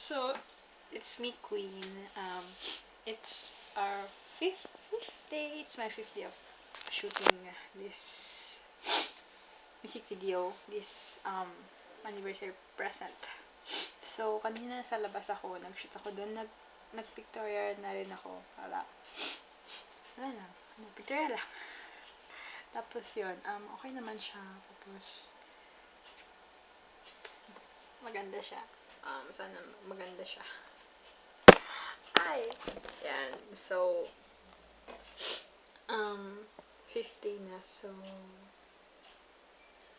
So, it's me, Queen. It's our fifth day. It's my fifth day of shooting this music video, this anniversary present. So, kanina sa labas ako, nag-shoot ako doon, nag-pictorial na rin ako para, wala lang, pictorial lang. Tapos yun, okay naman siya. Tapos, maganda siya. Sana maganda siya. Ay! Yan. So, 50 na. So,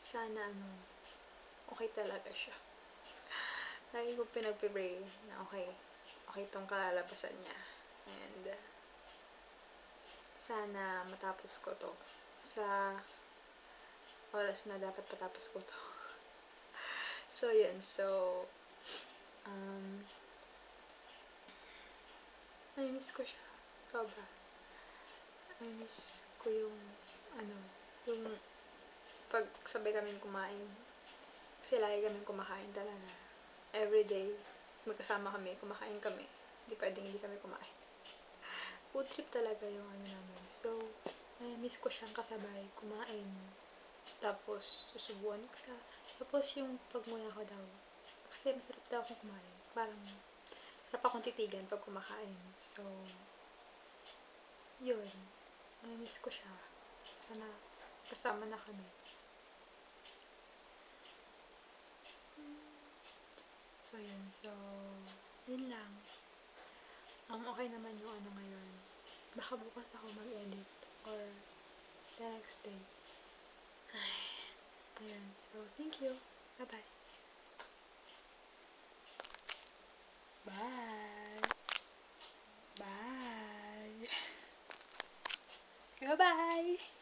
sana okay talaga siya. Lagi ko pinagpipray na okay itong kalalabasan niya. And, sana matapos ko to sa oras na dapat patapos ko to. So, yun. So, I-miss ko siya. Sobra. I-miss ko yung pag sabay kaming kumain. Kasi lagi kaming kumakain talaga. Everyday, magkasama kami, kumakain kami. Hindi pwedeng hindi kami kumain. Food trip talaga yung namin. So, I-miss ko siyang kasabay, kumain. Tapos, susubuan ko siya. Tapos, yung pagmuya ko daw. Kasi masarap daw akong kumain. Parang, sarap akong titigan pag kumakain. So, yun. I-miss ko siya. Sana, kasama na kami. So, yun. So, yun lang. Okay naman yung ngayon. Baka bukas ako mag-edit. Or, the next day. Ayan. So, thank you. Bye-bye. Bye. Bye. Bye-bye.